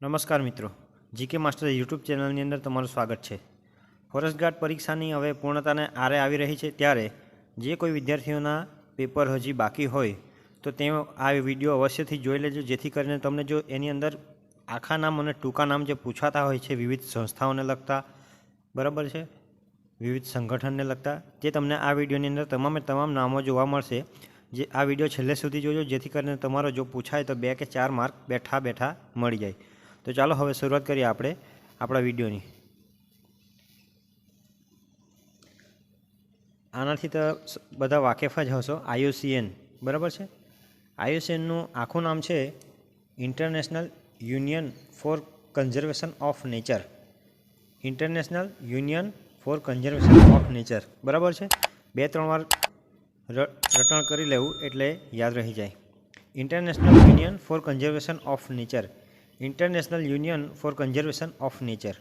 નમસ્કાર મિત્રો, GK master YouTube ચેનલની અંદર તમારું સ્વાગત છે। ફોરેસ્ટ ગાર્ડ પરીક્ષાની હવે પૂર્ણતાને આરે આવી રહી છે, ત્યારે જે કોઈ વિદ્યાર્થીઓના પેપર હજી બાકી હોય તો તે આ વિડીયો અવશ્યથી જોઈ લેજો, જેથી કરીને તમને જો એની અંદર આખા નામ અને ટૂંકા નામ જે પૂછાતા હોય છે વિવિધ સંસ્થાઓને લગતા, બરાબર છે, વિવિધ સંગઠનને લગતા, તે તમને આ વિડીયોની અંદર તમામ નામો જોવા મળશે। જે આ વિડીયો છેલ્લે સુધી જોજો, જેથી કરીને તમારો જો પૂછાય તો 2 કે 4 માર્ક બેઠા મળી જાય। તો ચાલો હવે શરૂઆત કરીએ આપણે આપણા વિડીયોની। આનાથી તો બધા વાકેફ જ હશો, IUCN, બરાબર છે। IUCNનું આખું નામ છે International Union for Conservation of Nature. International Union for Conservation of Nature, બરાબર છે। 2-3 વાર રટણ કરી લેવું એટલે યાદ રહી જાય। International Union for Conservation of Nature, International Union for Conservation of Nature,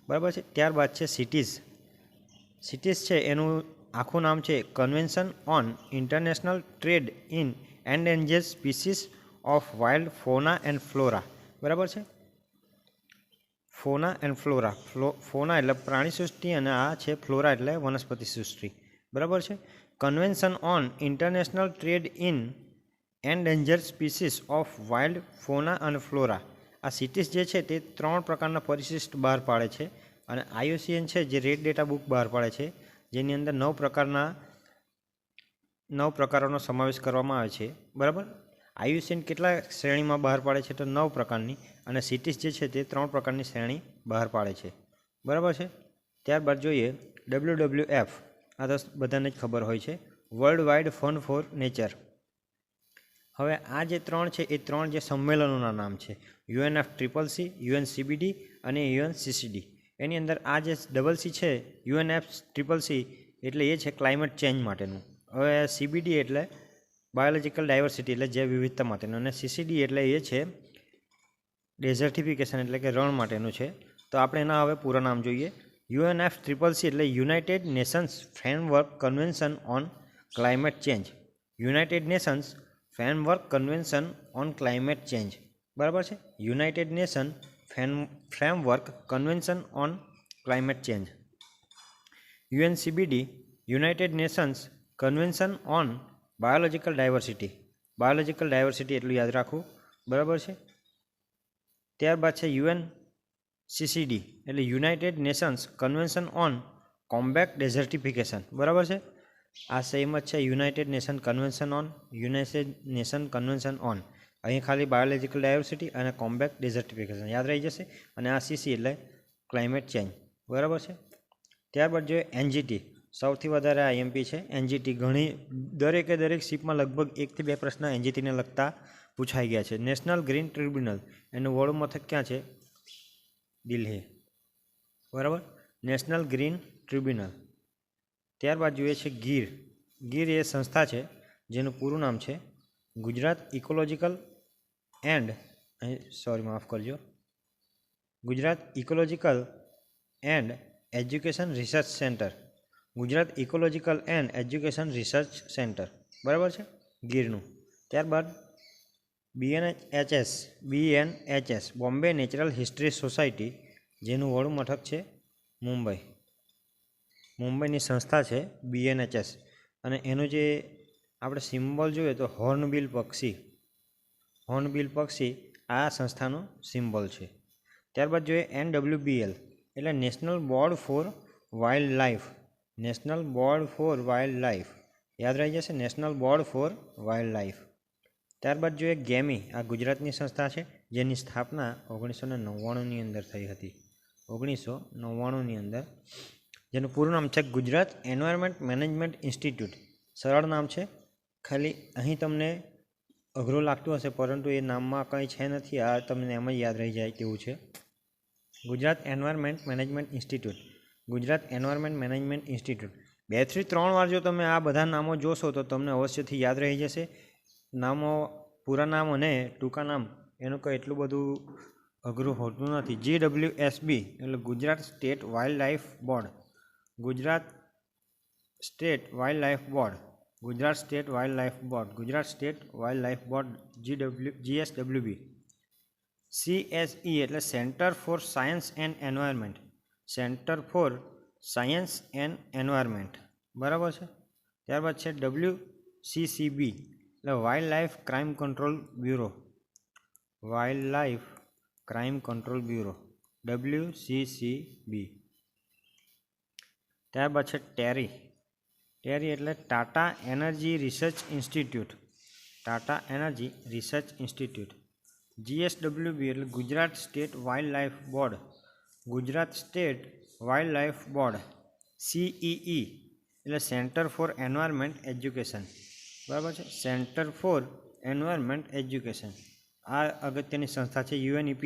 બરાબર છે। ત્યારબાદ છે સિટીઝ। સિટીઝ છે એનું આખું નામ છે convention on international trade in endangered species of wild ફોના and flora, બરાબર છે। ફોના એન્ડ ફ્લોરા, ફોના એટલે પ્રાણી સૃષ્ટિ અને આ છે ફ્લોરા એટલે વનસ્પતિ સૃષ્ટિ, બરાબર છે। Convention on international trade in endangered species of wild ફોના અને ફ્લોરા, આ સિટીઝ જે છે તે 3 પ્રકારના પરિશિષ્ટ બહાર પાડે છે, અને IUCN છે જે રેડ ડેટા બુક બહાર પાડે છે, જેની અંદર 9 પ્રકારોનો સમાવેશ કરવામાં આવે છે, બરાબર। IUCN કેટલા શ્રેણીમાં બહાર પાડે છે તો 9 પ્રકારની, અને સિટીઝ જે છે તે 3 પ્રકારની શ્રેણી બહાર પાડે છે, બરાબર છે। ત્યારબાદ જોઈએ WWF, આ તો બધાને જ ખબર હોય છે, world wide fund for nature. હવે આ જે 3 છે એ 3 જે સંમેલનોના નામ છે, UNFCCC, UNCBD અને UNCCD। એની અંદર આ જે ડબલ સી છે UNFCCC એટલે એ છે ક્લાઇમેટ ચેન્જ માટેનું, હવે CBD એટલે બાયોલોજિકલ ડાયવર્સિટી એટલે જૈવ વિવિધતા માટેનું, અને CCD એટલે એ છે ડેઝર્ટિફિકેશન એટલે કે રણ માટેનું છે। તો આપણે એના હવે પૂરા નામ જોઈએ। UNFCCC એટલે United Nations framework convention on climate change, United Nations framework convention on climate change, બરાબર છે। United nation framework convention on climate change. UNCBD United Nations convention on biological diversity, biological diversity એટલું યાદ રાખવું, બરાબર છે। ત્યારબાદ છે UNCCD એટલે United Nations convention on combat ડેઝર્ટિફિકેશન, બરાબર છે। આ સેમ જ છે, United nation convention on, United nation convention on, અહીં ખાલી બાયોલોજિકલ ડાયવર્સિટી અને કોમ્બેટ ડેઝર્ટિફિકેશન યાદ રહી જશે, અને આ CC એટલે ક્લાઇમેટ ચેન્જ, બરાબર છે। ત્યારબાદ જોઈએ NGT, સૌથી વધારે IMP છે NGT, દરેક શિપમાં લગભગ 1 થી 2 પ્રશ્ન NGTને લગતા પૂછાઈ ગયા છે। નેશનલ ગ્રીન ટ્રિબ્યુનલ, એનું વડું મથક ક્યાં છે? દિલ્હી, બરાબર, નેશનલ ગ્રીન ટ્રિબ્યુનલ। ત્યારબાદ જોઈએ છે ગીર। ગીર એ સંસ્થા છે જેનું પૂરું નામ છે Gujarat ecological and Gujarat ecological and education research centre, Gujarat ecological and education research centre, બરાબર છે ગીરનું। ત્યારબાદ BNHS Bombay natural history society, જેનું વડું મથક છે મુંબઈ, મુંબઈની સંસ્થા છે BNHS, અને એનું જે આપણે સિમ્બોલ જોઈએ તો હોર્નબિલ પક્ષી, હોર્નબિલ પક્ષી આ સંસ્થાનું સિમ્બોલ છે। ત્યારબાદ જોઈએ NWBL એટલે national board four wild life, national board four wild life યાદ રહી જશે, national board four wild life. ત્યારબાદ જોઈએ ગેમી, આ ગુજરાતની સંસ્થા છે જેની સ્થાપના 1999ની અંદર થઈ હતી, 1999ની અંદર, જેનું પૂરું નામ છે ગુજરાત એન્વાયરમેન્ટ મેનેજમેન્ટ ઇન્સ્ટિટ્યૂટ, સરળ નામ છે, ખાલી અહીં તમને અઘરું લાગતું હશે પરંતુ એ નામમાં કંઈ છે નથી, આ તમને એમ જ યાદ રહી જાય તેવું છે, Gujarat environment management institute, Gujarat environment management institute. 2 થી 3 વાર જો તમે આ બધા નામો જોશો તો તમને અવશ્યથી યાદ રહી જશે। નામો, પૂરા નામ અને ટૂંકા નામ એનું કંઈ એટલું બધું અઘરું હોતું નથી। GWSB એટલે Gujarat state wild life board, Gujarat state wild life board, Gujarat state wild life board, Gujarat state wild life board GSWB। CSE એટલે centre for science and environment, centre for science and environment, બરાબર છે. ત્યારબાદ છે WCCB એટલે wild life crime control bureau, wild life crime control bureau WCCB. ત્યારબાદ છે Terry, Terry એટલે Tata energy research institute, Tata energy research institute. GSWB એટલે Gujarat state wild life board, Gujarat state wild life board. CEE એટલે સેન્ટર ફોર એન્વાયરમેન્ટ એજ્યુકેશન, બરાબર છે, centre for environment education. આ અગત્યની સંસ્થા છે UNEP,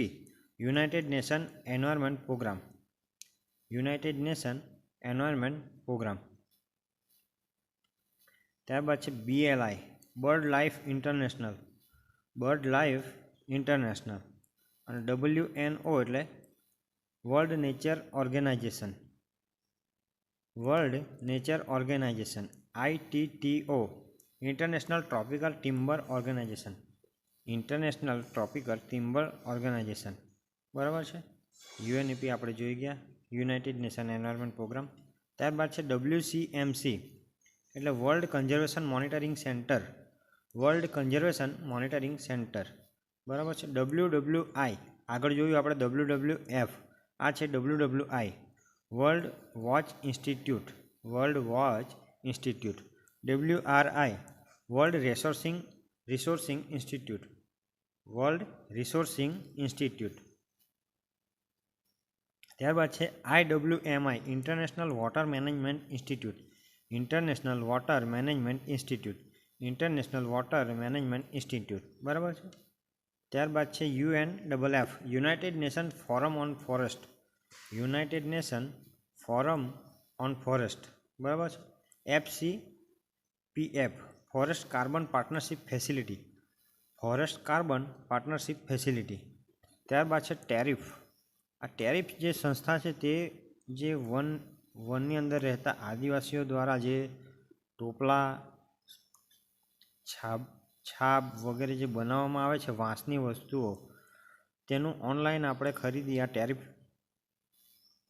United Nation Environment Programme, United Nation Environment Programme. ત્યારબાદ છે BLI Bird Life International, Bird Life International. અને WNO એટલે World Nature Organisation, World Nature Organisation. ITTO International Tropical Timber Organisation, International Tropical Timber Organisation, બરાબર છે. UNEP આપણે જોઈ ગયા, United Nation Environment Programme. ત્યારબાદ છે WCMC એટલે world conservation monitoring centre, world conservation monitoring centre, બરાબર છે. WWI આગળ જોયું આપણે WWF, આ છે WWI world watch institute, world watch institute. WRI world resourcing institute, world resourcing institute. ત્યારબાદ છે IWMI international water management institute, international water management institute, international water management institute, બરાબર છે. ત્યારબાદ છે UNFF united nation forum on forest, united nation forum on forest, બરાબર છે. FCPF forest carbon partnership facility, forest carbon partnership facility. ત્યારબાદ છે tariff, આ tariff જે સંસ્થા છે તે જે વનની અંદર રહેતા આદિવાસીઓ દ્વારા જે ટોપલા, છાપ વગેરે જે બનાવવામાં આવે છે વાંસની વસ્તુઓ, તેનું ઓનલાઈન આપણે ખરીદી આ ટેરિફ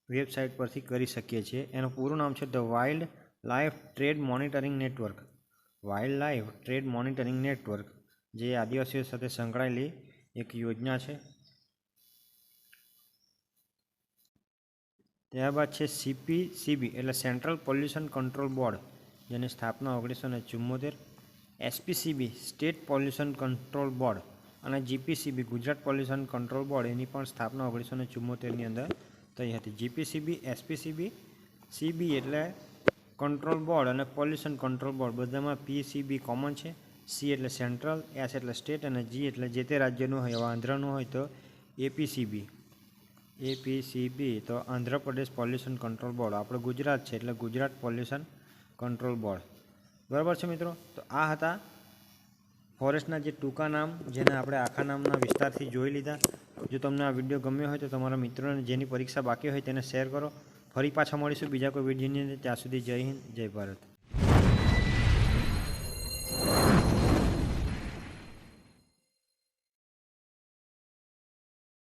વેબસાઇટ પરથી કરી શકીએ છીએ. એનું પૂરું નામ છે the wild life trade monitoring network, wild life trade monitoring network, જે આદિવાસીઓ સાથે સંકળાયેલી એક યોજના છે. ત્યારબાદ છે CPCB એટલે સેન્ટ્રલ પોલ્યુશન કંટ્રોલ બોર્ડ, જેની સ્થાપના 1974. SPCB state pollution control board અને GPCB Gujarat pollution control board, એની પણ સ્થાપના 1974ની અંદર થઈ હતી. GPCB, SPCB, CB એટલે કંટ્રોલ બોર્ડ અને પોલ્યુશન કંટ્રોલ બોર્ડ, બધામાં PCB કોમન છે. C એટલે સેન્ટ્રલ, S એટલે સ્ટેટ અને G એટલે જે તે રાજ્યનું હોય. એવા આંધ્રનું હોય તો APCB, તો આંધ્રપ્રદેશ પોલ્યુશન કંટ્રોલ બોર્ડ. આપણે ગુજરાત છે એટલે ગુજરાત પોલ્યુશન કંટ્રોલ બોર્ડ, બરાબર છે મિત્રો. તો આ હતા ફોરેસ્ટના જે ટૂંકા નામ, જેને આપણે આખા નામના વિસ્તારથી જોઈ લીધા. જો તમને આ વિડીયો ગમ્યો હોય તો તમારા મિત્રોને જેની પરીક્ષા બાકી હોય તેને શેર કરો. ફરી પાછા મળીશું બીજા કોઈ વિડીયોની અંદર. ત્યાં સુધી જય હિન્દ, જય ભારત.